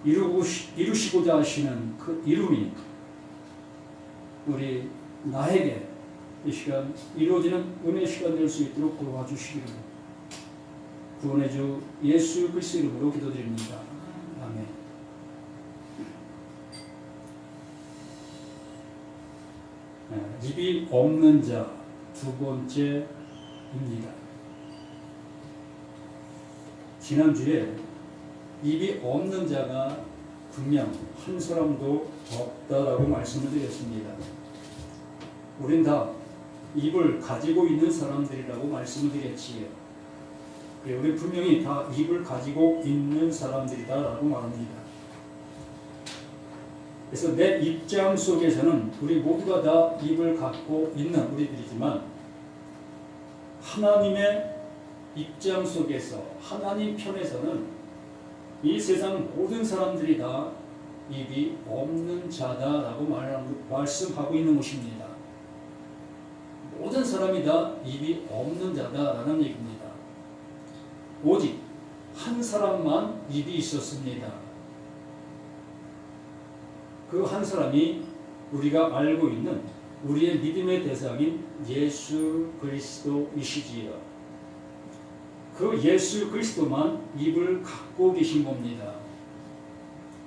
이루시고자 하시는 그 이름이 우리 나에게 이 시간 이루어지는 은혜의 시간 될 수 있도록 도와주시기를 구원의 주 예수 그리스도 이름으로 기도드립니다. 아멘. 입이 없는 자 두 번째입니다. 지난주에 입이 없는 자가 분명 한 사람도 없다라고 말씀을 드렸습니다. 우린 다 입을 가지고 있는 사람들이라고 말씀을 드렸지요. 우리 분명히 다 입을 가지고 있는 사람들이다라고 말합니다. 그래서 내 입장 속에서는 우리 모두가 다 입을 갖고 있는 우리들이지만 하나님의 입장 속에서 하나님 편에서는 이 세상 모든 사람들이 다 입이 없는 자다라고 말씀하고 있는 것입니다. 모든 사람이 다 입이 없는 자다라는 얘기입니다. 오직 한 사람만 입이 있었습니다. 그 한 사람이 우리가 알고 있는 우리의 믿음의 대상인 예수 그리스도이시지요. 그 예수 그리스도만 입을 갖고 계신 겁니다.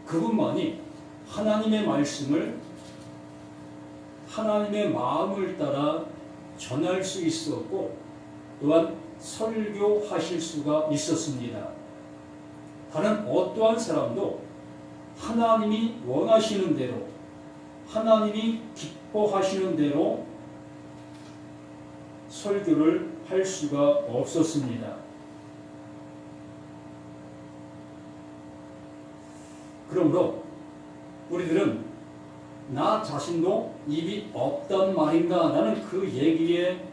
그분만이 하나님의 말씀을 하나님의 마음을 따라 전할 수 있었고 또한 설교하실 수가 있었습니다. 다른 어떠한 사람도 하나님이 원하시는 대로 하나님이 기뻐하시는 대로 설교를 할 수가 없었습니다. 그러므로 우리들은 나 자신도 입이 없단 말인가 라는 그 얘기에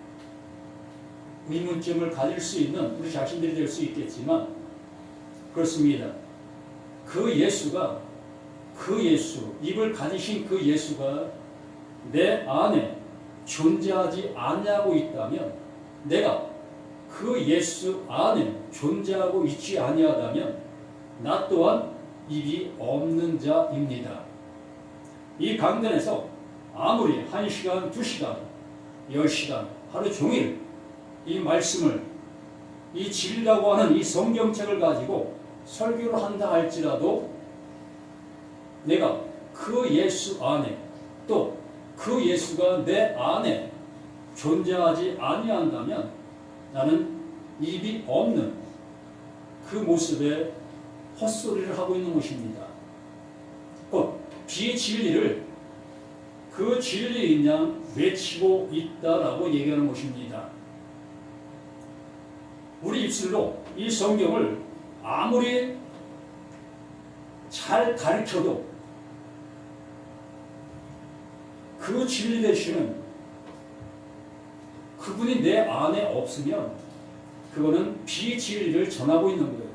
의문점을 가질 수 있는 우리 자신들이 될 수 있겠지만 그렇습니다. 그 예수가 입을 가지신 그 예수가 내 안에 존재하지 아니하고 있다면 내가 그 예수 안에 존재하고 있지 아니하다면 나 또한 입이 없는 자입니다. 이 강단에서 아무리 1시간, 2시간, 10시간, 하루 종일 이 말씀을 이 진리라고 하는 이 성경책을 가지고 설교를 한다 할지라도 내가 그 예수 안에 또 그 예수가 내 안에 존재하지 아니한다면 나는 입이 없는 그 모습에 헛소리를 하고 있는 것입니다. 곧 비진리를 그 진리인 양 외치고 있다라고 얘기하는 것입니다. 우리 입술로 이 성경을 아무리 잘 가르쳐도 그 진리 되시는 그분이 내 안에 없으면 그거는 비진리를 전하고 있는 거예요.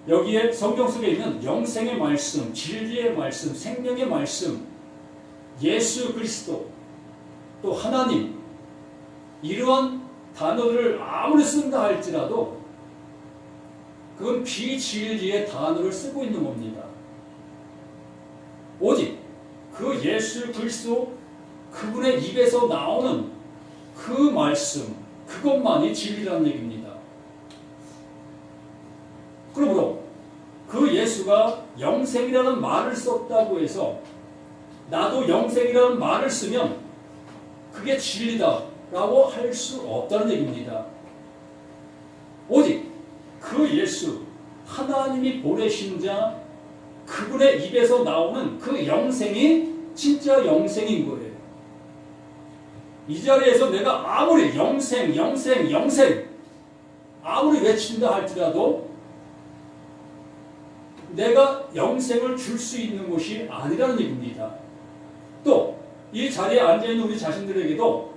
여기에 성경 속에 있는 영생의 말씀, 진리의 말씀, 생명의 말씀, 예수 그리스도, 또 하나님 이러한 단어들을 아무리 쓴다 할지라도 그건 비진리의 단어를 쓰고 있는 겁니다. 오직 그 예수 그리스도 그분의 입에서 나오는 그 말씀 그것만이 진리라는 얘기입니다. 그러므로 그 예수가 영생이라는 말을 썼다고 해서 나도 영생이라는 말을 쓰면 그게 진리다라고 할 수 없다는 얘기입니다. 오직 그 예수 하나님이 보내신 자 그분의 입에서 나오는 그 영생이 진짜 영생인 거예요. 이 자리에서 내가 아무리 영생 아무리 외친다 할지라도 내가 영생을 줄 수 있는 것이 아니라는 얘기입니다. 또 이 자리에 앉아있는 우리 자신들에게도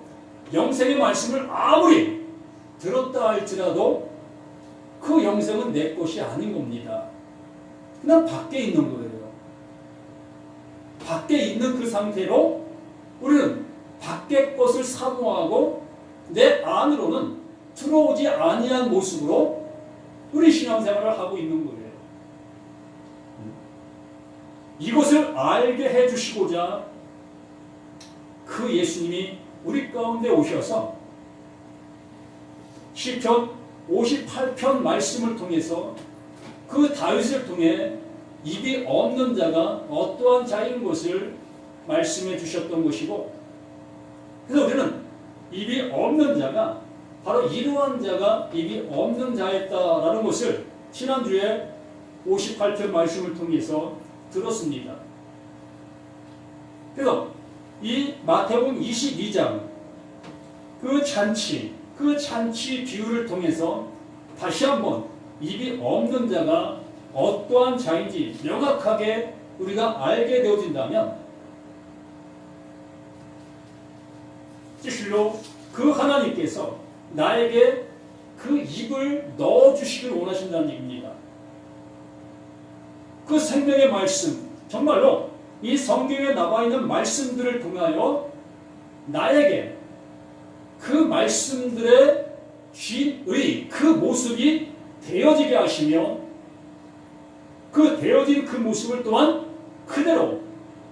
영생의 말씀을 아무리 들었다 할지라도 그 영생은 내 것이 아닌 겁니다. 그냥 밖에 있는 거예요. 밖에 있는 그 상태로 우리는 밖의 것을 사모하고 내 안으로는 들어오지 아니한 모습으로 우리 신앙생활을 하고 있는 거예요. 이것을 알게 해주시고자 그 예수님이 우리 가운데 오셔서 시편 58편 말씀을 통해서 그 다윗을 통해 입이 없는 자가 어떠한 자인 것을 말씀해 주셨던 것이고, 그래서 우리는 입이 없는 자가 바로 이러한 자가 입이 없는 자였다라는 것을 지난주에 58편 말씀을 통해서 들었습니다. 그래서 이 마태복음 22장 그 잔치 비유를 통해서 다시 한번 입이 없는 자가 어떠한 자인지 명확하게 우리가 알게 되어진다면, 실로 그 하나님께서 나에게 그 입을 넣어주시길 원하신다는 얘기입니다. 그 생명의 말씀, 정말로 이 성경에 나와 있는 말씀들을 통하여 나에게 그 말씀들의 주인의 그 모습이 되어지게 하시며, 그 되어진 그 모습을 또한 그대로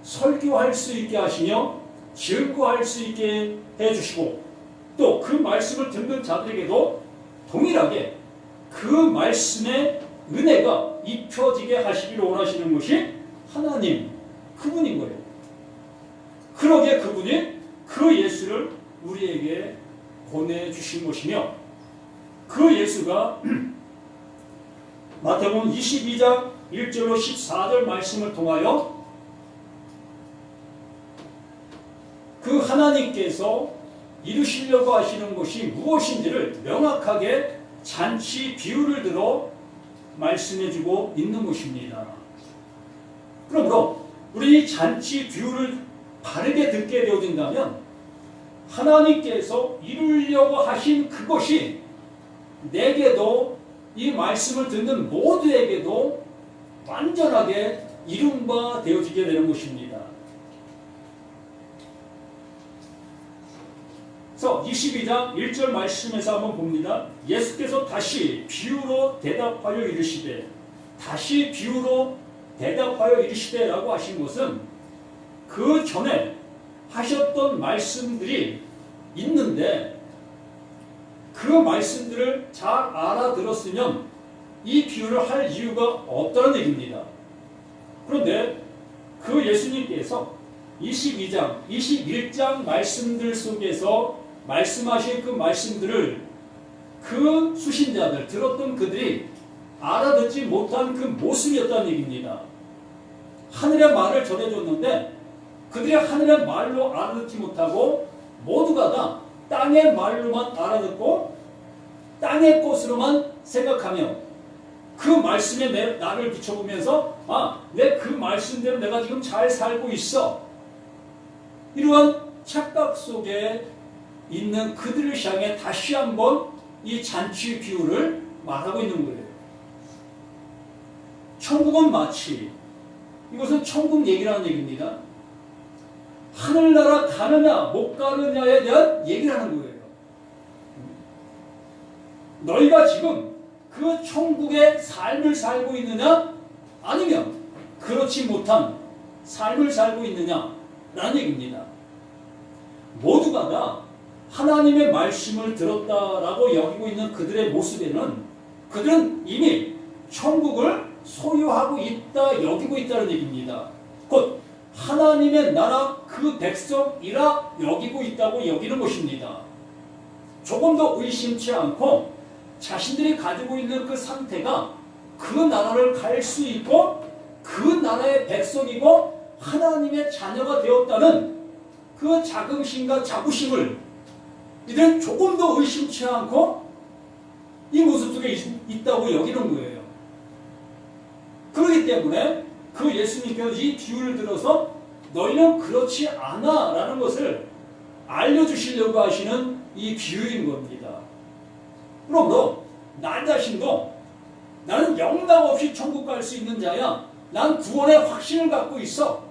설교할 수 있게 하시며 증거할 수 있게 해주시고, 또 그 말씀을 듣는 자들에게도 동일하게 그 말씀의 은혜가 입혀지게 하시기를 원하시는 것이 하나님, 그분인 거예요. 그러기에 그분이 그 예수를 우리에게 보내주신 것이며, 그 예수가 마태복음 22장 1절로 14절 말씀을 통하여 그 하나님께서 이루시려고 하시는 것이 무엇인지를 명확하게 잔치 비유를 들어 말씀해주고 있는 것입니다. 그러므로 우리 잔치 비유를 바르게 듣게 되어진다면 하나님께서 이루려고 하신 그것이 내게도 이 말씀을 듣는 모두에게도 완전하게 이룬 바 되어지게 되는 것입니다. 그래서 22장 1절 말씀에서 한번 봅니다. 예수께서 다시 비유로 대답하여 이르시되, 다시 비유로 대답하여 이르시되 라고 하신 것은 그 전에 하셨던 말씀들이 있는데 그 말씀들을 잘 알아들었으면 이 비유를 할 이유가 없다는 얘기입니다. 그런데 그 예수님께서 22장, 21장 말씀들 속에서 말씀하신 그 말씀들을 그 수신자들, 들었던 그들이 알아듣지 못한 그 모습이었다는 얘기입니다. 하늘의 말을 전해줬는데 그들이 하늘의 말로 알아듣지 못하고 모두가 다 땅의 말로만 알아듣고 땅의 것으로만 생각하며 그 말씀에 나를 비춰보면서 내 그 말씀대로 내가 지금 잘 살고 있어, 이러한 착각 속에 있는 그들을 향해 다시 한번 이 잔치 비유를 말하고 있는 거예요. 천국은 마치, 이것은 천국 얘기라는 얘기입니다. 하늘나라 가느냐 못 가느냐에 대한 얘기를 하는 거예요. 너희가 지금 그 천국의 삶을 살고 있느냐 아니면 그렇지 못한 삶을 살고 있느냐라는 얘기입니다. 모두가 다 하나님의 말씀을 들었다라고 여기고 있는 그들의 모습에는 그들은 이미 천국을 소유하고 있다, 여기고 있다는 얘기입니다. 곧 하나님의 나라 그 백성이라 여기고 있다고 여기는 것입니다. 조금 더 의심치 않고 자신들이 가지고 있는 그 상태가 그 나라를 갈 수 있고 그 나라의 백성이고 하나님의 자녀가 되었다는 그 자긍심과 자부심을 이들은 조금 더 의심치 않고 이 모습 속에 있다고 여기는 거예요. 그렇기 때문에 그 예수님께서 이 비유를 들어서 너희는 그렇지 않아 라는 것을 알려주시려고 하시는 이 비유인 겁니다. 그러므로 나 자신도 나는 영락 없이 천국 갈 수 있는 자야, 난 구원의 확신을 갖고 있어,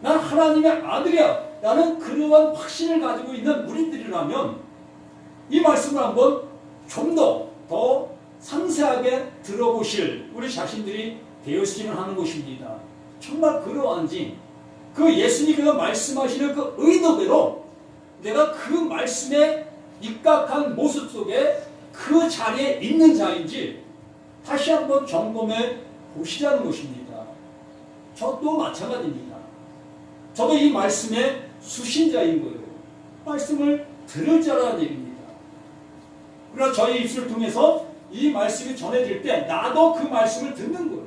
난 하나님의 아들이야 라는 그러한 확신을 가지고 있는 우리들이라면 이 말씀을 한번 좀 더 상세하게 들어보실 우리 자신들이 되었으면 하는 것입니다. 정말 그러한지 그 예수님께서 말씀하시는 그 의도대로 내가 그 말씀에 입각한 모습 속에 그 자리에 있는 자인지 다시 한번 점검해 보시자는 것입니다. 저도 마찬가지입니다. 저도 이 말씀의 수신자인 거예요. 말씀을 들을 자라는 얘기입니다. 그러나 저의 입술을 통해서 이 말씀이 전해질 때 나도 그 말씀을 듣는 거예요.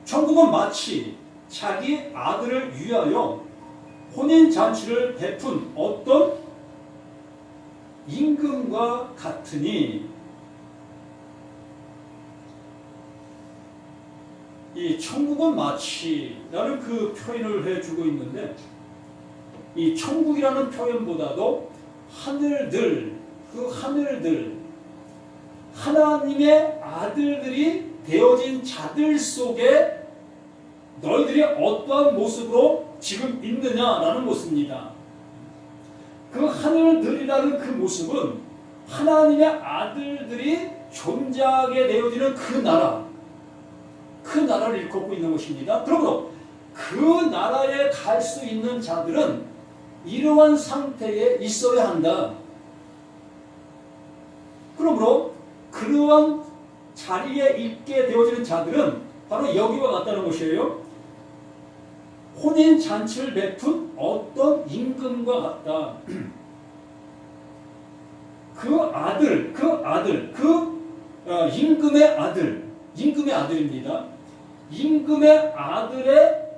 천국은 마치 자기 아들을 위하여 혼인잔치를 베푼 어떤 임금과 같으니, 이 천국은 마치라는 그 표현을 해주고 있는데, 이 천국이라는 표현보다도 하늘들, 그 하늘들, 하나님의 아들들이 되어진 자들 속에 너희들이 어떠한 모습으로 지금 있느냐라는 것입니다. 그 하늘들이라는 그 모습은 하나님의 아들들이 존재하게 되어지는 그 나라, 그 나라를 일컫고 있는 것입니다. 그러므로 그 나라에 갈 수 있는 자들은 이러한 상태에 있어야 한다. 그러므로 그러한 자리에 있게 되어지는 자들은 바로 여기와 같다는 것이에요. 혼인잔치를 베푼 어떤 임금과 같다. 임금의 아들입니다. 임금의 아들의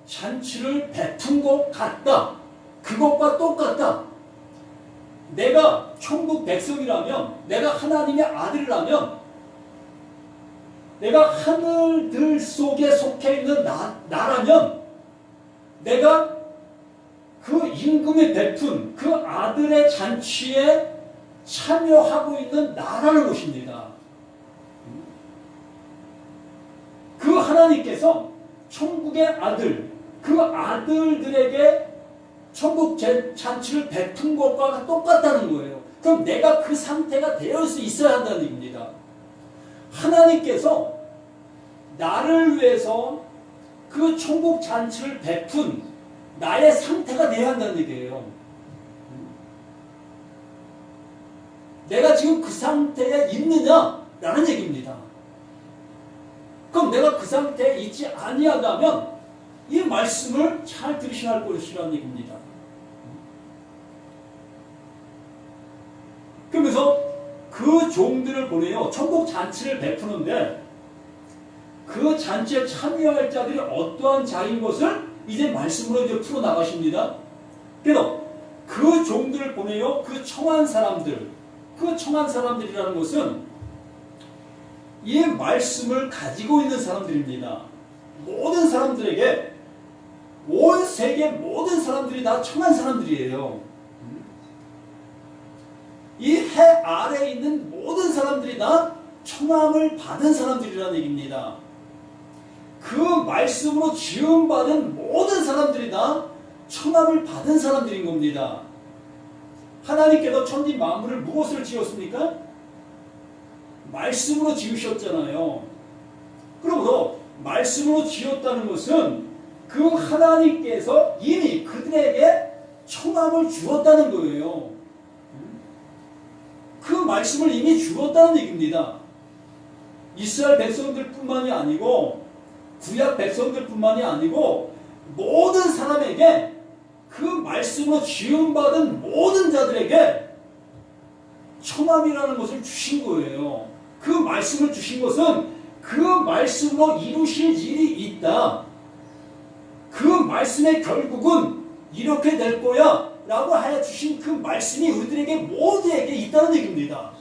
잔치를 베푼 것 같다. 그것과 똑같다. 내가 천국 백성이라면, 내가 하나님의 아들이라면, 내가 하늘들 속에 속해 있는 나라면, 내가 그 임금이 베푼 그 아들의 잔치에 참여하고 있는 나라는 것입니다. 그 하나님께서 천국의 아들, 그 아들들에게 천국 잔치를 베푼 것과 똑같다는 거예요. 그럼 내가 그 상태가 되어 있어야 한다는 얘기입니다. 하나님께서 나를 위해서 그 천국 잔치를 베푼 나의 상태가 되어야 한다는 얘기예요. 내가 지금 그 상태에 있느냐라는 얘기입니다. 그럼 내가 그 상태에 있지 아니하다면 이 말씀을 잘 들으셔야 할 것이라는 얘기입니다. 그러면서 그 종들을 보내요. 천국 잔치를 베푸는데 그 잔치에 참여할 자들이 어떠한 자인 것을 이제 말씀으로 이제 풀어나가십니다. 그래서 그 종들을 보내요. 그 청한 사람들, 그 청한 사람들이라는 것은 이 말씀을 가지고 있는 사람들입니다. 모든 사람들에게, 온 세계 모든 사람들이 다 청한 사람들이에요. 이 해 아래에 있는 모든 사람들이 다 청함을 받은 사람들이라는 얘기입니다. 그 말씀으로 지음받은 모든 사람들이 다 청함을 받은 사람들인 겁니다. 하나님께서 천지 만물을 무엇을 지었습니까? 말씀으로 지으셨잖아요. 그러므로 말씀으로 지었다는 것은 그 하나님께서 이미 그들에게 청함을 주었다는 거예요. 그 말씀을 이미 주었다는 얘기입니다. 이스라엘 백성들뿐만이 아니고 구약 백성들뿐만이 아니고 모든 사람에게 그 말씀으로 지음받은 모든 자들에게 청함이라는 것을 주신 거예요. 그 말씀을 주신 것은 그 말씀으로 이루실 일이 있다. 그 말씀의 결국은 이렇게 될 거야 라고 하여 주신 그 말씀이 우리들에게 모두에게 있다는 얘기입니다.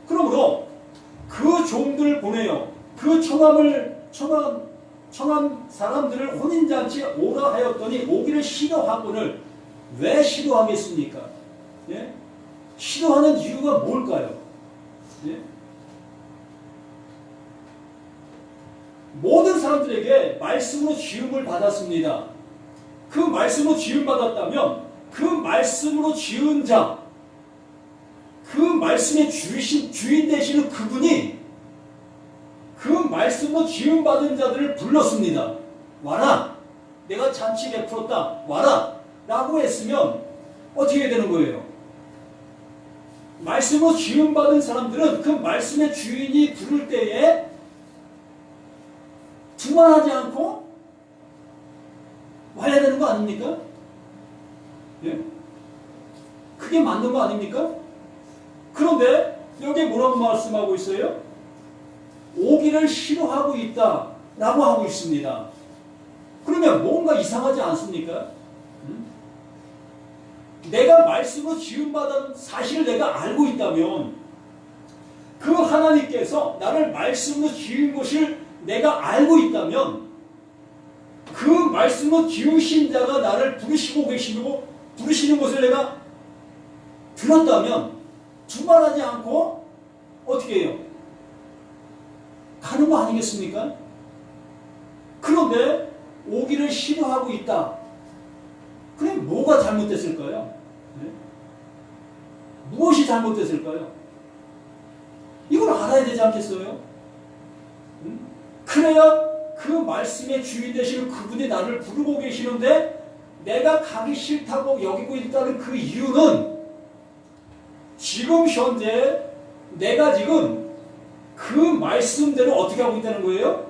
그러므로 그 종들을 보내요. 그 청한 사람들을 혼인잔치에 오라 하였더니 오기를 싫어하거늘. 왜 싫어하겠습니까? 예? 싫어하는 이유가 뭘까요? 예? 모든 사람들에게 말씀으로 지음을 받았습니다. 그 말씀으로 지음받았다면 그 말씀으로 지은 자, 그 말씀의 주인 되시는 그분이 그 말씀으로 지음받은 자들을 불렀습니다. 와라. 내가 잔치 베풀었다. 와라. 라고 했으면 어떻게 되는 거예요? 말씀으로 지음받은 사람들은 그 말씀의 주인이 부를 때에 두말하지 않고 와야 되는 거 아닙니까? 예? 그게 맞는 거 아닙니까? 그런데 여기 뭐라고 말씀하고 있어요? 오기를 싫어하고 있다 라고 하고 있습니다. 그러면 뭔가 이상하지 않습니까? 내가 말씀으로 지음받은 사실을 내가 알고 있다면 그 하나님께서 나를 말씀으로 지은 것을 내가 알고 있다면 그 말씀으로 지으신 자가 나를 부르시고 계시고 부르시는 것을 내가 들었다면 두말하지 않고 어떻게 해요? 가는 거 아니겠습니까? 그런데 오기를 싫어하고 있다. 그래 뭐가 잘못됐을까요? 네? 무엇이 잘못됐을까요? 이걸 알아야 되지 않겠어요? 그래야 그 말씀의 주인 되시는 그분이 나를 부르고 계시는데 내가 가기 싫다고 여기고 있다는 그 이유는 지금 현재 내가 지금 그 말씀대로 어떻게 하고 있다는 거예요?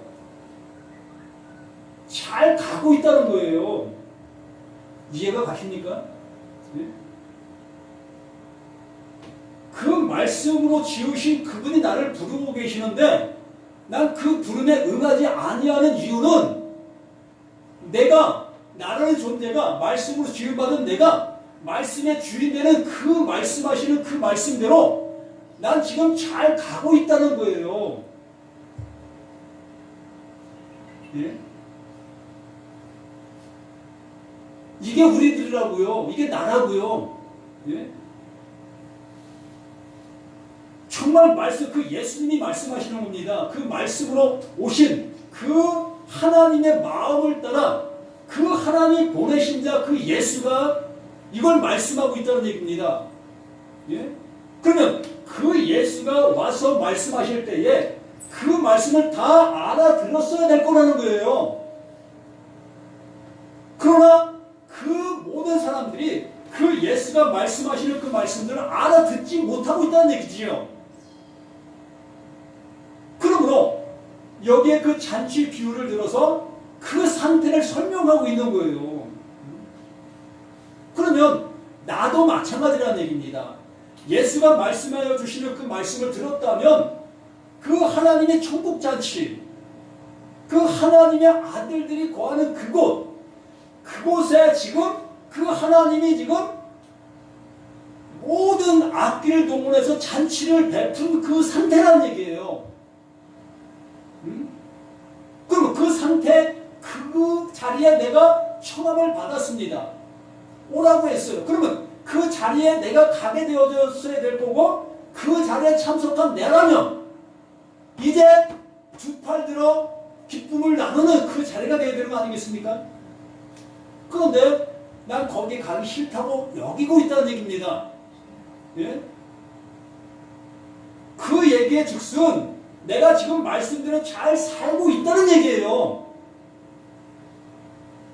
잘 가고 있다는 거예요. 이해가 가십니까? 네? 그 말씀으로 지으신 그분이 나를 부르고 계시는데 난 그 부름에 응하지 아니하는 이유는 내가 나라는 존재가 말씀으로 지음받은 내가 말씀의 주인 되는 그 말씀하시는 그 말씀대로 난 지금 잘 가고 있다는 거예요. 예? 이게 우리들이라고요. 이게 나라고요. 예? 정말 말씀, 그 예수님이 말씀하시는 겁니다. 그 말씀으로 오신 그 하나님의 마음을 따라 그 하나님 보내신 자 그 예수가 이걸 말씀하고 있다는 얘기입니다. 예? 그러면 그 예수가 와서 말씀하실 때에 그 말씀을 다 알아들었어야 될 거라는 거예요. 그러나 그 모든 사람들이 그 예수가 말씀하시는 그 말씀들을 알아듣지 못하고 있다는 얘기지요. 그러므로 여기에 그 잔치 비유를 들어서 그 상태를 설명하고 있는 거예요. 그러면 나도 마찬가지라는 얘기입니다. 예수가 말씀하여 주시는 그 말씀을 들었다면 그 하나님의 천국 잔치, 그 하나님의 아들들이 거하는 그곳에 지금 그 하나님이 지금 모든 악기를 동원해서 잔치를 베푼 그 상태라는 얘기예요. 그럼 그 상태, 그 자리에 내가 청함을 받았습니다. 오라고 했어요. 그러면 그 자리에 내가 가게 되어졌어야 될 거고 그 자리에 참석한 내라면 이제 두 팔 들어 기쁨을 나누는 그 자리가 되어야 되는 거 아니겠습니까? 그런데 난 거기 가기 싫다고 여기고 있다는 얘기입니다. 예? 그 얘기의 즉슨 내가 지금 말씀대로 잘 살고 있다는 얘기예요.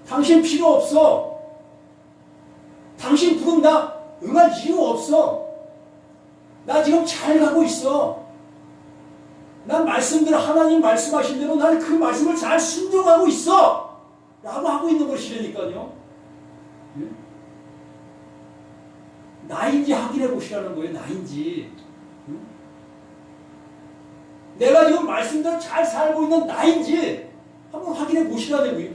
당신 필요 없어. 당신 부름 나 응할 이유 없어. 나 지금 잘 가고 있어. 난 말씀대로 하나님 말씀하신 대로 난 그 말씀을 잘 순종하고 있어. 라고 하고 있는 것이라니까요. 예? 나인지 확인해 보시라는 거예요. 나인지. 내가 지금 말씀대로 잘 살고 있는 나인지 한번 확인해 보시라고요.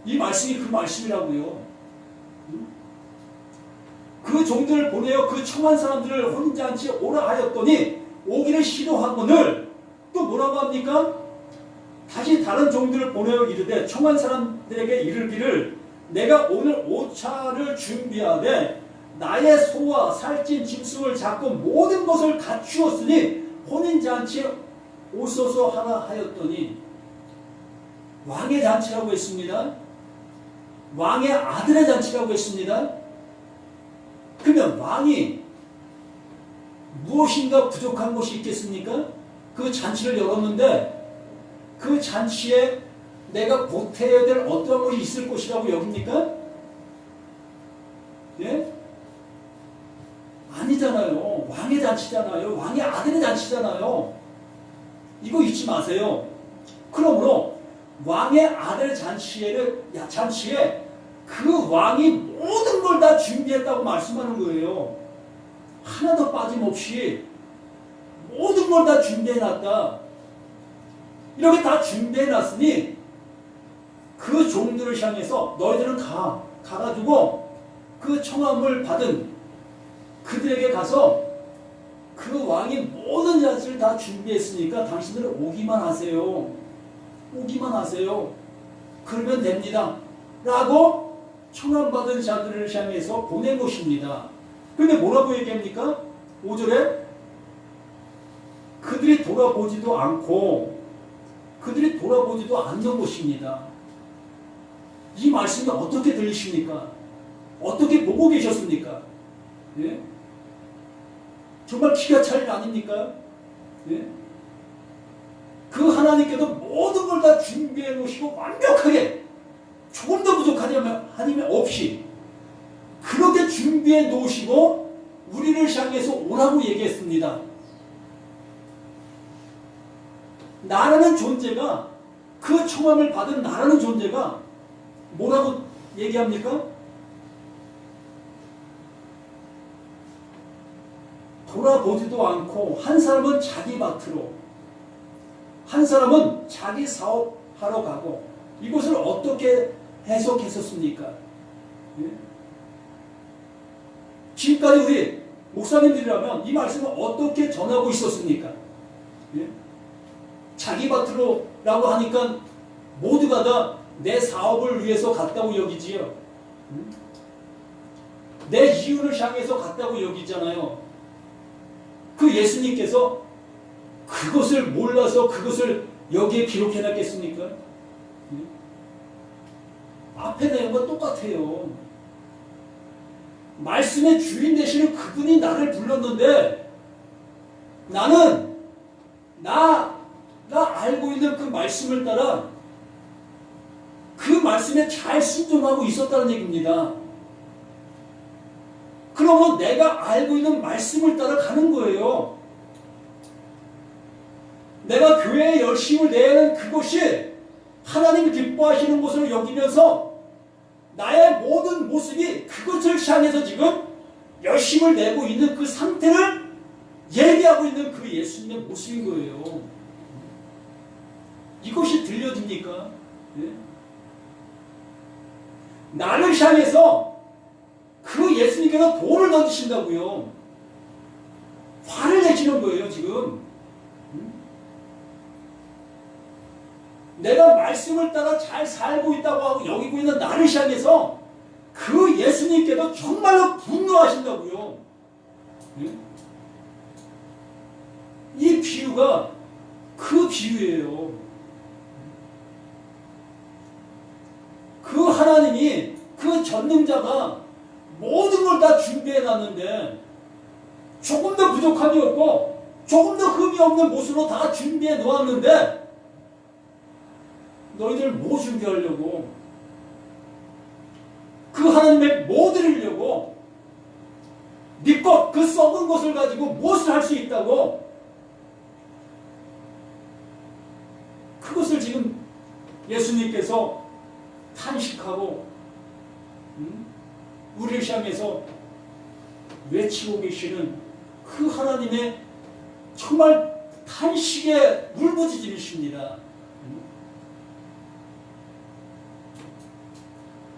이 말씀이 그 말씀이라고요. 그 종들을 보내어 그 청한 사람들을 혼잔치 오라 하였더니 오기를 싫어하거늘 또 뭐라고 합니까? 다시 다른 종들을 보내어 이르되 청한 사람들에게 이르기를 내가 오늘 오차를 준비하되 나의 소와 살찐 짐승을 잡고 모든 것을 갖추었으니 혼인잔치에 오소서 하라 하였더니 왕의 잔치라고 했습니다. 왕의 아들의 잔치라고 했습니다. 그러면 왕이 무엇인가 부족한 것이 있겠습니까? 그 잔치를 열었는데 그 잔치에 내가 보태야 될 어떤 것이 있을 것이라고 여깁니까? 예? 아니잖아요. 왕의 잔치잖아요. 왕의 아들의 잔치잖아요. 이거 잊지 마세요. 그러므로 왕의 아들 잔치에 그 왕이 모든 걸 다 준비했다고 말씀하는 거예요. 하나도 빠짐없이 모든 걸 다 준비해놨다. 이렇게 다 준비해놨으니 그 종들을 향해서 너희들은 가가지고 그 청함을 받은 그들에게 가서 그 왕이 모든 잔치를 다 준비했으니까 당신들은 오기만 하세요. 오기만 하세요. 그러면 됩니다. 라고 청함받은 자들을 향해서 보낸 것입니다. 근데 뭐라고 얘기합니까? 5절에 그들이 돌아보지도 않고 그들이 돌아보지도 않는 것입니다. 이 말씀이 어떻게 들리십니까? 어떻게 보고 계셨습니까? 예? 정말 기가 찰 일 아닙니까? 예? 그 하나님께서 모든 걸 다 준비해 놓으시고 완벽하게 조금도 부족하지 아니면 없이 그렇게 준비해 놓으시고 우리를 향해서 오라고 얘기했습니다. 나라는 존재가 그 청함을 받은 나라는 존재가 뭐라고 얘기합니까? 돌아보지도 않고 한 사람은 자기 밭으로 한 사람은 자기 사업하러 가고 이것을 어떻게 해석했었습니까? 예? 지금까지 우리 목사님들이라면 이 말씀을 어떻게 전하고 있었습니까? 예? 자기 밭으로 라고 하니까 모두가 다 내 사업을 위해서 갔다고 여기지요. 내 이윤을 향해서 갔다고 여기잖아요. 그 예수님께서 그것을 몰라서 그것을 여기에 기록해놨겠습니까? 앞에 내용과 똑같아요. 말씀의 주인 되시는 그분이 나를 불렀는데 나는 나 알고 있는 그 말씀을 따라 그 말씀에 잘 순종하고 있었다는 얘기입니다. 그러면 내가 알고 있는 말씀을 따라 가는 거예요. 내가 교회에 열심을 내는 그것이 하나님이 기뻐하시는 것으로 여기면서 나의 모든 모습이 그것을 향해서 지금 열심을 내고 있는 그 상태를 얘기하고 있는 그 예수님의 모습인 거예요. 이것이 들려집니까? 예? 나를 향해서 그 예수님께서 돌을 던지신다고요. 화를 내시는 거예요, 지금. 내가 말씀을 따라 잘 살고 있다고 하고 여기고 있는 나를 향해서 그 예수님께서 정말로 분노하신다고요. 이 비유가 그 비유예요. 그 하나님이 그 전능자가 모든 걸 다 준비해 놨는데 조금도 부족함이 없고 조금도 흠이 없는 모습으로 다 준비해 놓았는데 너희들 뭐 준비하려고? 그 하나님의 뭐 드리려고? 믿고 그 썩은 것을 가지고 무엇을 할 수 있다고? 그것을 지금 예수님께서 탄식하고 우리를 향해서 외치고 계시는 그 하나님의 정말 탄식의 울부짖음이십니다.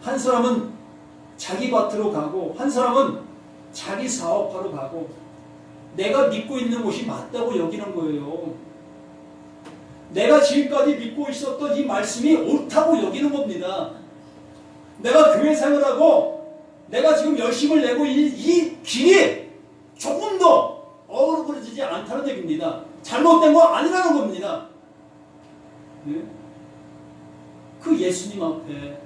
한 사람은 자기 밭으로 가고 한 사람은 자기 사업하러 가고 내가 믿고 있는 것이 맞다고 여기는 거예요. 내가 지금까지 믿고 있었던 이 말씀이 옳다고 여기는 겁니다. 내가 교회 생활하고 내가 지금 열심을 내고 이 길이 조금도 어우러지지 않다는 얘기입니다. 잘못된 거 아니라는 겁니다. 네? 그 예수님 앞에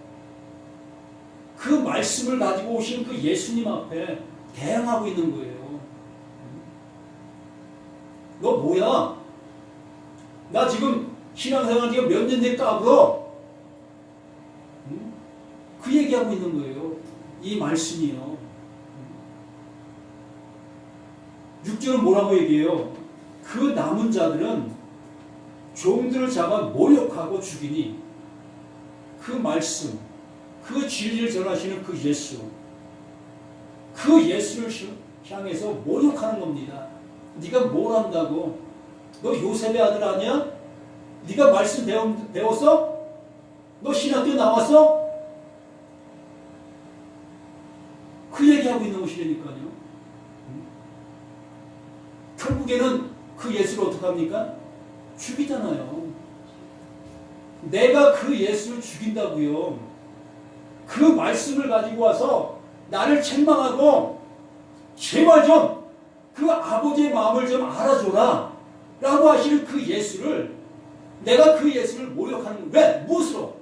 그 말씀을 가지고 오신 그 예수님 앞에 대항하고 있는 거예요. 너 뭐야? 나 지금 신앙생활 네가 몇 년 됐까 까불어? 응? 그 얘기하고 있는 거예요. 이 말씀이요. 6절은 뭐라고 얘기해요? 그 남은 자들은 종들을 잡아 모욕하고 죽이니 그 말씀, 그 진리를 전하시는 그 예수, 그 예수를 향해서 모욕하는 겁니다. 네가 뭘 안다고? 너 요셉의 아들 아니야? 네가 말씀 배웠어? 너 신학교 나왔어? 그 얘기하고 있는 것이라니까요. 결국에는 그 예수를 어떻게 합니까? 죽이잖아요. 내가 그 예수를 죽인다고요. 그 말씀을 가지고 와서 나를 책망하고 제발 좀 그 아버지의 마음을 좀 알아줘라 라고 하시는 그 예수를, 내가 그 예수를 모욕하는 거예요. 왜? 무엇으로?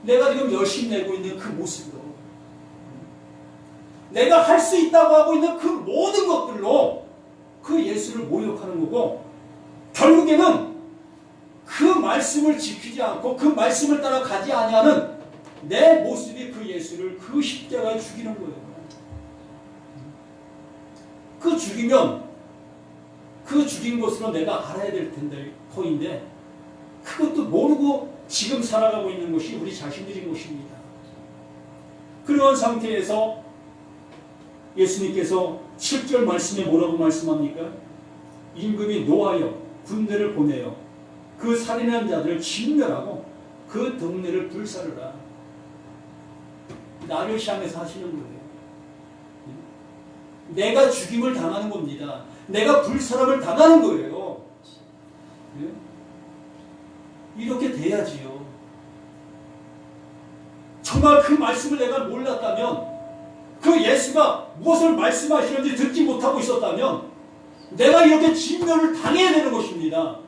내가 지금 열심히 내고 있는 그 모습으로, 내가 할 수 있다고 하고 있는 그 모든 것들로 그 예수를 모욕하는 거고, 결국에는 그 말씀을 지키지 않고 그 말씀을 따라 가지 아니하는 내 모습이 그 예수를 그 십자가에 죽이는 거예요. 그 죽이면 그 죽인 것으로 내가 알아야 될 텐데 터인데, 그것도 모르고 지금 살아가고 있는 것이 우리 자신들인 것입니다. 그런 상태에서 예수님께서 7절 말씀에 뭐라고 말씀합니까? 임금이 노하여 군대를 보내어 그 살인한 자들을 진멸하고 그 동네를 불사르라. 나를 향해서 하시는 거예요. 내가 죽임을 당하는 겁니다. 내가 불사람을 당하는 거예요. 이렇게 돼야지요. 정말 그 말씀을 내가 몰랐다면, 그 예수가 무엇을 말씀하시는지 듣지 못하고 있었다면 내가 이렇게 진멸을 당해야 되는 것입니다.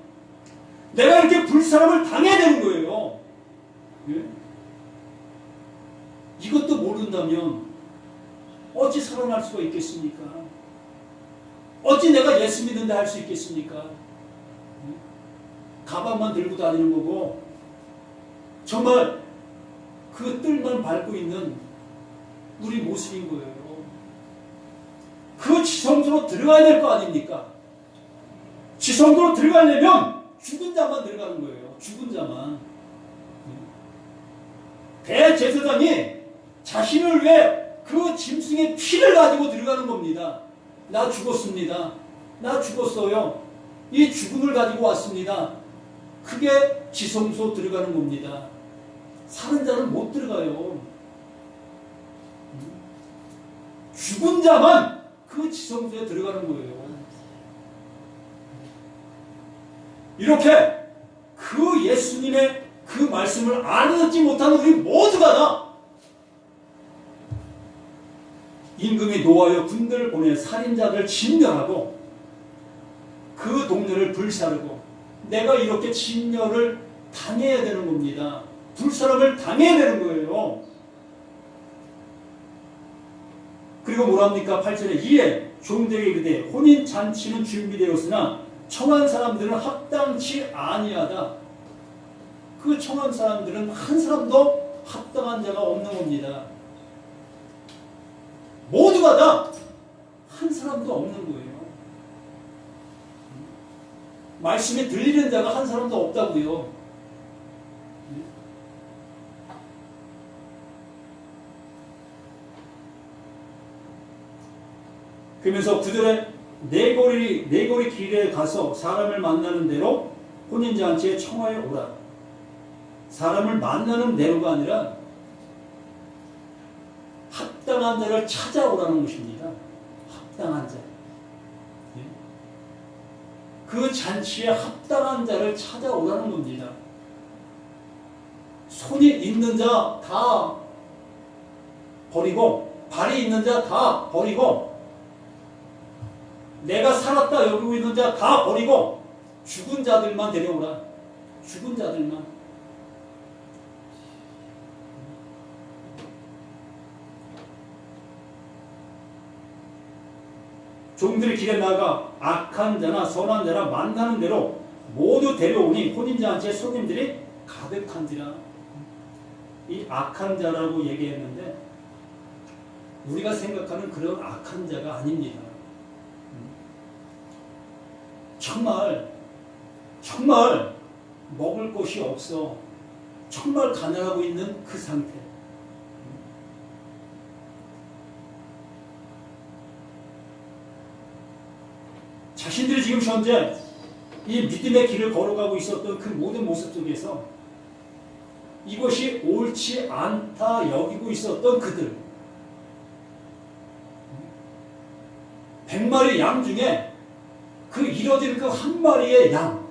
내가 이렇게 불사람을 당해야 되는 거예요. 이것도 모른다면 어찌 살아날 수가 있겠습니까? 어찌 내가 예수 믿는다 할 수 있겠습니까? 가방만 들고 다니는 거고 정말 그 뜰만 밟고 있는 우리 모습인 거예요. 그 지성소로 들어가야 될 거 아닙니까? 지성소로 들어가려면 죽은 자만 들어가는 거예요. 죽은 자만. 대제사장이 자신을 위해 그 짐승의 피를 가지고 들어가는 겁니다. 나 죽었습니다. 나 죽었어요. 이 죽음을 가지고 왔습니다. 그게 지성소 들어가는 겁니다. 사는 자는 못 들어가요. 죽은 자만 그 지성소에 들어가는 거예요. 이렇게 그 예수님의 그 말씀을 알아듣지 못하는 우리 모두가 다 임금이 노하여 군대를 보내 살인자들을 진멸하고 그 동네를 불사르고, 내가 이렇게 진멸을 당해야 되는 겁니다. 불사람을 당해야 되는 거예요. 그리고 뭐랍니까? 8절에 이에 종들에게 이르되 혼인잔치는 준비되었으나 청한 사람들은 합당치 아니하다. 그 청한 사람들은 한 사람도 합당한 자가 없는 겁니다. 모두가 다 한 사람도 없는 거예요. 말씀에 들리는 자가 한 사람도 없다고요. 그러면서 그들의 네거리 길에 가서 사람을 만나는 대로 혼인잔치에 청하여 오라. 사람을 만나는 대로가 아니라 합당한 자를 찾아오라는 것입니다. 합당한 자. 그 잔치에 합당한 자를 찾아오라는 겁니다. 손이 있는 자 다 버리고, 발이 있는 자 다 버리고, 내가 살았다 여기고 있는 자 다 버리고 죽은 자들만 데려오라. 죽은 자들만. 종들이 길에 나가 악한 자나 선한 자나 만나는 대로 모두 데려오니 혼인잔치의 손님들이 가득한지라. 이 악한 자라고 얘기했는데 우리가 생각하는 그런 악한 자가 아닙니다. 정말 먹을 것이 없어 정말 가난하고 있는 그 상태. 자신들이 지금 현재 이 믿음의 길을 걸어가고 있었던 그 모든 모습 속에서 이것이 옳지 않다 여기고 있었던 그들, 100마리 양 중에 그 잃어진 그 한 마리의 양,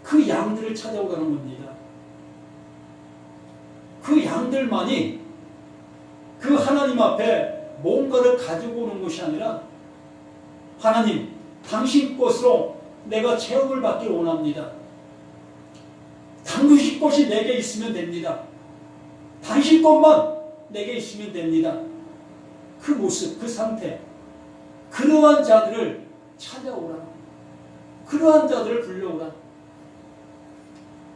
그 양들을 찾아오라는 겁니다. 그 양들만이 그 하나님 앞에 뭔가를 가지고 오는 것이 아니라, 하나님, 당신 것으로 내가 체험을 받기 원합니다. 당신 것이 내게 있으면 됩니다. 당신 것만 내게 있으면 됩니다. 그 모습, 그 상태, 그러한 자들을 찾아오라. 그러한 자들을 불러오라.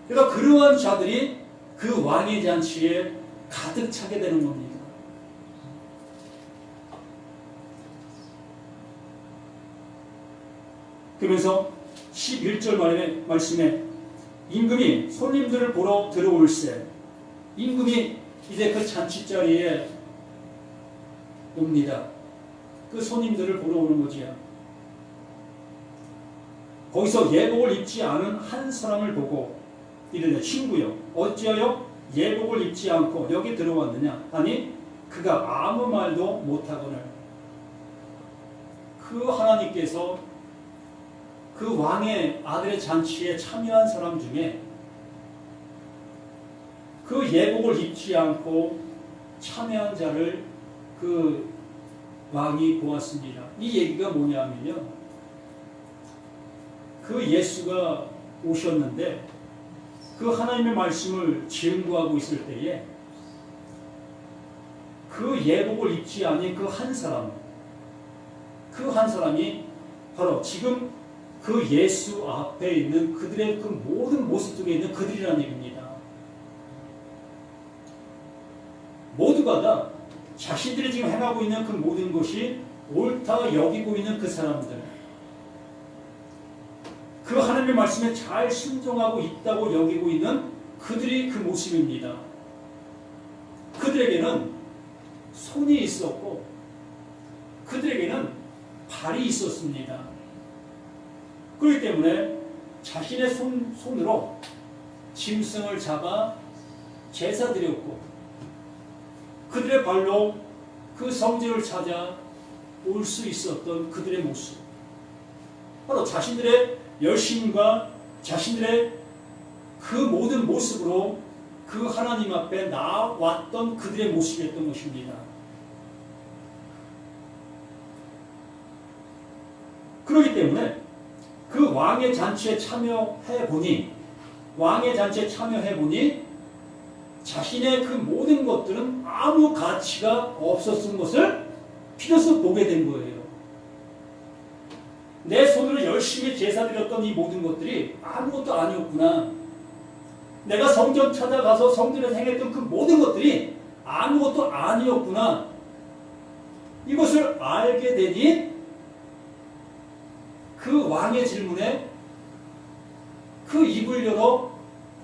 그러니까 그러한 자들이 그 왕의 잔치에 가득 차게 되는 겁니다. 그러면서 11절 말씀에 임금이 손님들을 보러 들어올세. 임금이 이제 그 잔치자리에 옵니다. 그 손님들을 보러 오는 거지요. 거기서 예복을 입지 않은 한 사람을 보고 이르되, 친구여, 어찌하여 예복을 입지 않고 여기 들어왔느냐 하니 그가 아무 말도 못하거늘. 그 하나님께서 그 왕의 아들의 잔치에 참여한 사람 중에 그 예복을 입지 않고 참여한 자를 그 왕이 보았습니다. 이 얘기가 뭐냐면요, 그 예수가 오셨는데 그 하나님의 말씀을 증거하고 있을 때에 그 예복을 입지 않은 그 한 사람이 바로 지금 그 예수 앞에 있는 그들의 그 모든 모습 속에 있는 그들이라는 얘기입니다. 모두가 다 자신들이 지금 행하고 있는 그 모든 것이 옳다 여기고 있는 그 사람들, 그 하나님의 말씀에 잘 순종하고 있다고 여기고 있는 그들이 그 모습입니다. 그들에게는 손이 있었고 그들에게는 발이 있었습니다. 그렇기 때문에 자신의 손으로 짐승을 잡아 제사 드렸고 그들의 발로 그 성전을 찾아 올 수 있었던 그들의 모습, 바로 자신들의 열심과 자신들의 그 모든 모습으로 그 하나님 앞에 나왔던 그들의 모습이었던 것입니다. 그렇기 때문에 그 왕의 잔치에 참여해보니 자신의 그 모든 것들은 아무 가치가 없었던 것을 비로소 보게 된 거예요. 내 손으로 열심히 제사드렸던 이 모든 것들이 아무것도 아니었구나. 내가 성전 찾아가서 성전에서 행했던 그 모든 것들이 아무것도 아니었구나. 이것을 알게 되니 그 왕의 질문에 그 입을 열어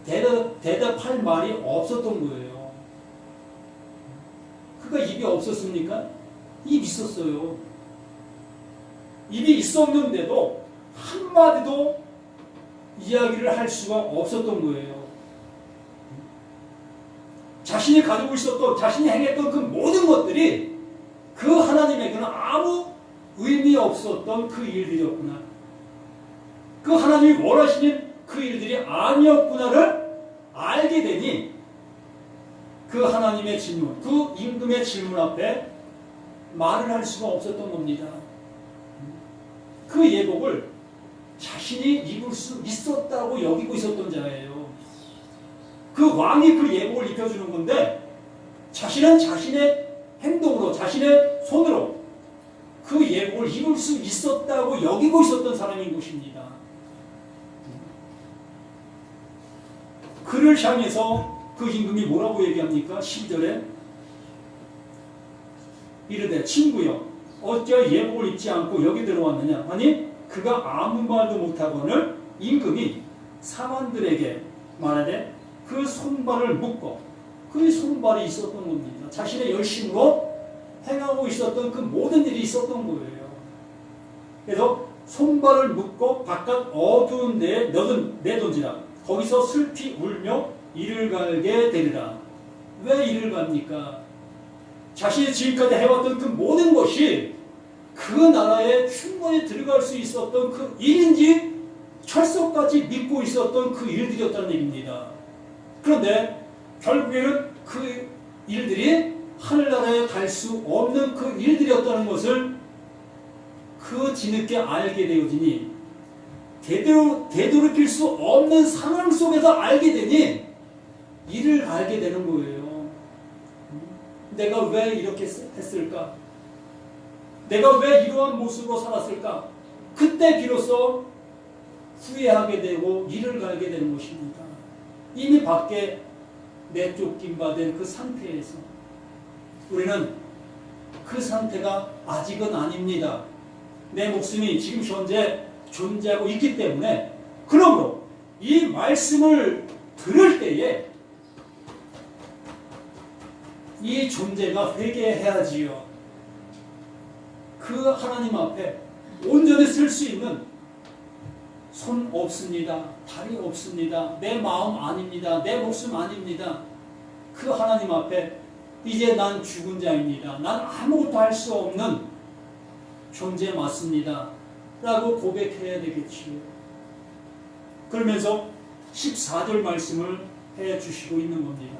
대답할 말이 없었던 거예요. 그가 입이 없었습니까? 입이 있었어요. 입이 있었는데도 한마디도 이야기를 할 수가 없었던 거예요. 자신이 가지고 있었던, 자신이 행했던 그 모든 것들이 그 하나님에게는 아무 의미 없었던 그 일들이었구나. 그 하나님이 원하시는 그 일들이 아니었구나를 알게 되니 그 하나님의 질문, 그 임금의 질문 앞에 말을 할 수가 없었던 겁니다. 그 예복을 자신이 입을 수 있었다고 여기고 있었던 자예요. 그 왕이 그 예복을 입혀주는 건데 자신은 자신의 행동으로, 자신의 손으로 그 예복을 입을 수 있었다고 여기고 있었던 사람인 것입니다. 그를 향해서 그 임금이 뭐라고 얘기합니까? 12절에 이르되 친구여 어찌하여 예복을 입지 않고 여기 들어왔느냐 하니 그가 아무 말도 못하거늘 임금이 사관들에게 말하되 그 손발을 묶고 그 손발이 있었던 겁니다. 자신의 열심으로 행하고 있었던 그 모든 일이 있었던 거예요. 그래서 손발을 묶고 바깥 어두운 데에 내던지라. 거기서 슬피 울며 이를 갈게 되리라. 왜 이를 갑니까? 자신이 지금까지 해왔던 그 모든 것이 그 나라에 충분히 들어갈 수 있었던 그 일인지 철석까지 믿고 있었던 그 일들이었다는 얘기입니다. 그런데 결국에는 그 일들이 하늘나라에 갈 수 없는 그 일들이었다는 것을 그 뒤늦게 알게 되어지니 되돌이킬 수 없는 상황 속에서 알게 되니 이를 알게 되는 거예요. 내가 왜 이렇게 했을까? 내가 왜 이러한 모습으로 살았을까? 그때 비로소 후회하게 되고 이를 갈게 되는 것입니다. 이미 밖에 내쫓김 받은 그 상태에서 우리는 그 상태가 아직은 아닙니다. 내 목숨이 지금 현재 존재하고 있기 때문에 그러므로 이 말씀을 들을 때에 이 존재가 회개해야지요. 그 하나님 앞에 온전히 쓸 수 있는 손 없습니다. 다리 없습니다. 내 마음 아닙니다. 내 목숨 아닙니다. 그 하나님 앞에 이제 난 죽은 자입니다. 난 아무것도 할 수 없는 존재 맞습니다. 라고 고백해야 되겠지요. 그러면서 14절 말씀을 해주시고 있는 겁니다.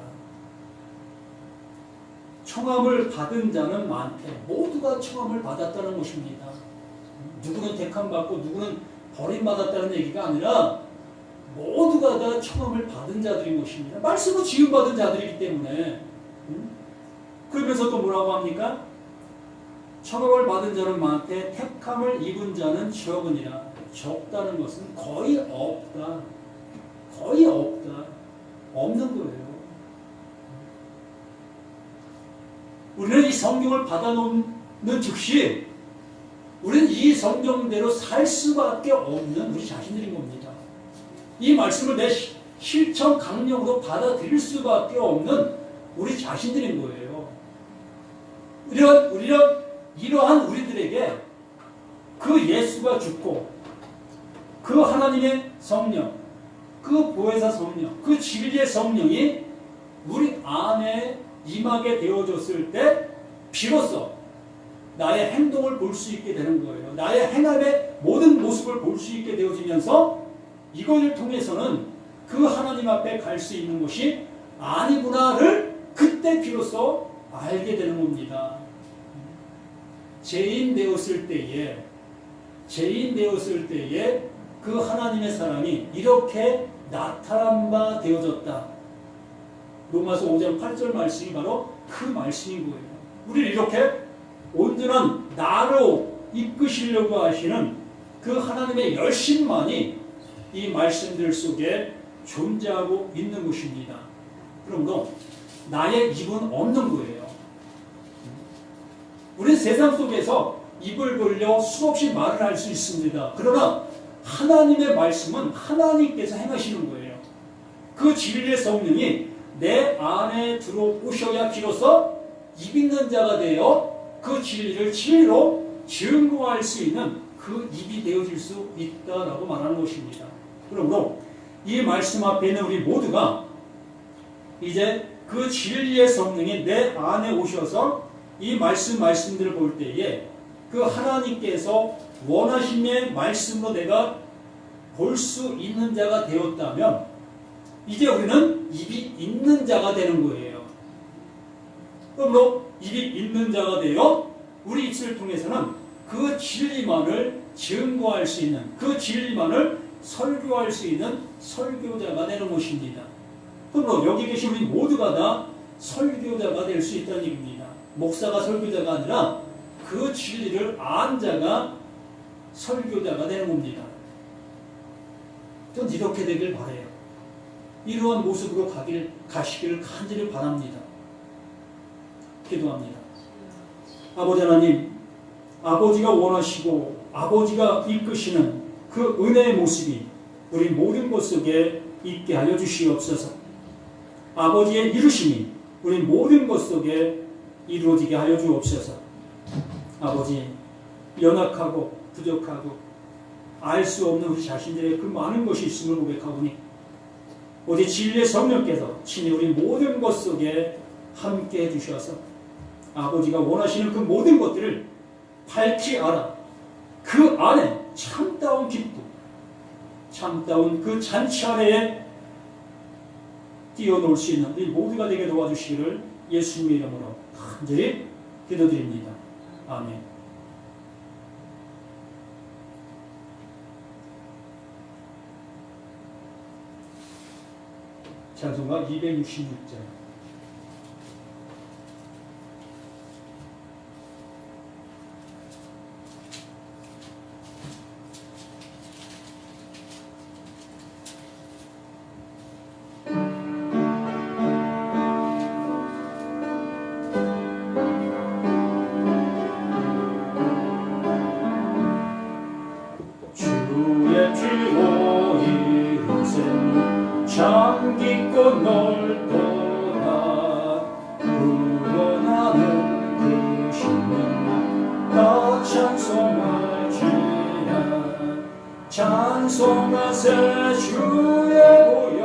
청함을 받은 자는 많대. 모두가 청함을 받았다는 것입니다. 누구는 택함받고 누구는 버림받았다는 얘기가 아니라 모두가 다 청함을 받은 자들인 것입니다. 말씀은 지음받은 자들이기 때문에. 그러면서 또 뭐라고 합니까? 청함을 받은 자는 많대 택함을 입은 자는 적으니라. 적다는 것은 거의 없다. 거의 없다. 없는 거예요. 우리는 이 성경을 받아놓는 즉시 우리는 이 성경대로 살 수밖에 없는 우리 자신들인 겁니다. 이 말씀을 내 실천 강령으로 받아들일 수밖에 없는 우리 자신들인 거예요. 이러한 우리들에게 그 예수가 죽고 그 하나님의 성령, 그 보혜사 성령, 그 진리의 성령이 우리 안에 임하게 되어졌을 때 비로소 나의 행동을 볼 수 있게 되는 거예요. 나의 행함의 모든 모습을 볼 수 있게 되어지면서 이것을 통해서는 그 하나님 앞에 갈 수 있는 것이 아니구나를 그때 비로소 알게 되는 겁니다. 죄인 되었을 때에 그 하나님의 사랑이 이렇게 나타난 바 되어졌다. 로마서 5장 8절 말씀이 바로 그 말씀인 거예요. 우리를 이렇게 온전한 나로 이끄시려고 하시는 그 하나님의 열심만이 이 말씀들 속에 존재하고 있는 것입니다. 그러므로 나의 입은 없는 거예요. 우리는 세상 속에서 입을 벌려 수없이 말을 할 수 있습니다. 그러나 하나님의 말씀은 하나님께서 행하시는 거예요. 그 진리의 성령이 내 안에 들어오셔야 비로소 입 있는 자가 되어 그 진리를 진리로 증거할 수 있는 그 입이 되어질 수 있다라고 말하는 것입니다. 그러므로 이 말씀 앞에 있는 우리 모두가 이제 그 진리의 성령이 내 안에 오셔서 이 말씀들을 볼 때에 그 하나님께서 원하심의 말씀으로 내가 볼 수 있는 자가 되었다면 이제 우리는 입이 있는 자가 되는 거예요. 그러므로 입이 있는 자가 되어 우리 입술을 통해서는 그 진리만을 증거할 수 있는, 그 진리만을 설교할 수 있는 설교자가 되는 것입니다. 그러므로 여기 계신 우리 모두가 다 설교자가 될 수 있다는 얘기입니다. 목사가 설교자가 아니라 그 진리를 안 자가 설교자가 되는 겁니다. 전 이렇게 되길 바라요. 이러한 모습으로 가시기를 간절히 바랍니다. 기도합니다. 아버지 하나님, 아버지가 원하시고 아버지가 이끄시는 그 은혜의 모습이 우리 모든 것 속에 있게 하여 주시옵소서. 아버지의 이루심이 우리 모든 것 속에 이루어지게 하여 주옵소서. 아버지, 연약하고 부족하고 알 수 없는 우리 자신들의 그 많은 것이 있음을 고백하오니 오직 진리의 성령께서 친히 우리 모든 것 속에 함께 해주셔서 아버지가 원하시는 그 모든 것들을 밝히 알아 그 안에 참다운 기쁨, 참다운 그 잔치 아래에 뛰어놀 수 있는 우리 모두가 되게 도와주시기를 예수님의 이름으로 간절히 기도드립니다. 아멘. 찬송가 266장. 주의 피로 이루셈 참 깊고 넓도다 우러나는 그 신명 다 찬송할지라 찬송하세 주의 보혈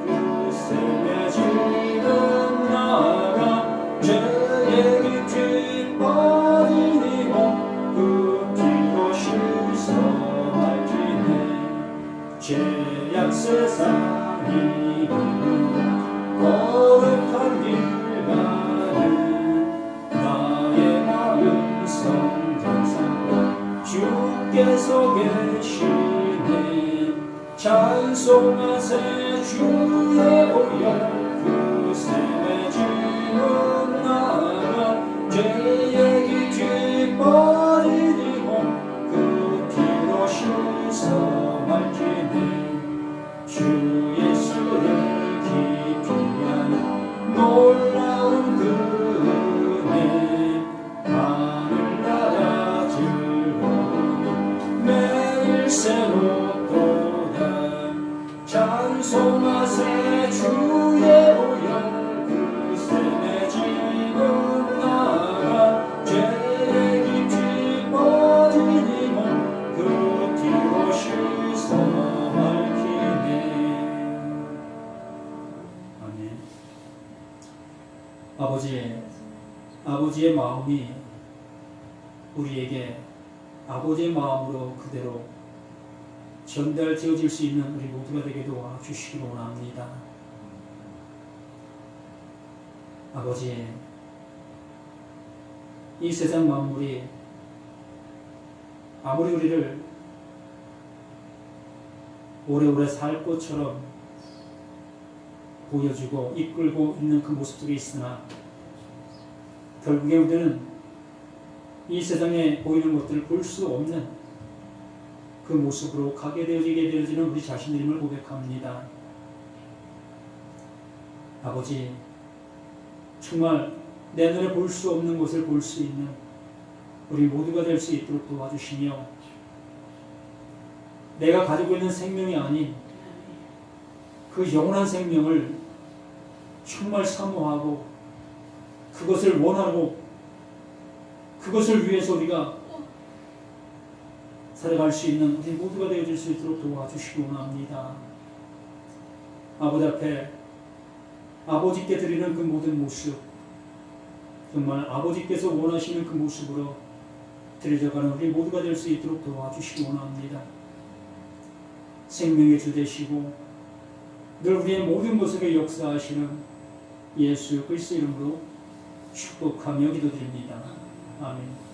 그 셈에 지는 나라 죄의 깊이 빠진 이몸 그 피로 씻어 죄악 세상이 거룩한 길 가는 나의 마음 성전상 주께서 계시네 찬송하세 주의 보혈 그 셈에 지는 나라 죄의 깊이 빠진 이몸 그 피로 씻어 밝히네 주 예수를 깊이 하는 놀라운 그 은혜 하늘나라 즐거움이 매일 새롭도다 찬송하세 주의 보혈 그 셈에 지는 나라 죄의 깊이 빠진 이몸 그 피로 씻어 아버지의 마음이 우리에게 아버지의 마음으로 그대로 전달되어질 수 있는 우리 모두가 되게 도와주시기 원합니다. 아버지, 이 세상 만물이 아무리 우리를 오래오래 살 것처럼 보여주고 이끌고 있는 그 모습들이 있으나 결국에 우리는 이 세상에 보이는 것들을 볼 수 없는 그 모습으로 가게 되어지는 우리 자신들임을 고백합니다. 아버지, 정말 내 눈에 볼 수 없는 것을 볼 수 있는 우리 모두가 될 수 있도록 도와주시며 내가 가지고 있는 생명이 아닌 그 영원한 생명을 정말 사모하고 그것을 원하고 그것을 위해서 우리가 살아갈 수 있는 우리 모두가 되어질 수 있도록 도와주시기 원합니다. 아버지 앞에 아버지께 드리는 그 모든 모습 정말 아버지께서 원하시는 그 모습으로 드려져가는 우리 모두가 될 수 있도록 도와주시기 원합니다. 생명의 주 되시고 늘 우리의 모든 것에 역사하시는 예수 그리스도 이름으로 축복하며 기도드립니다. 아멘.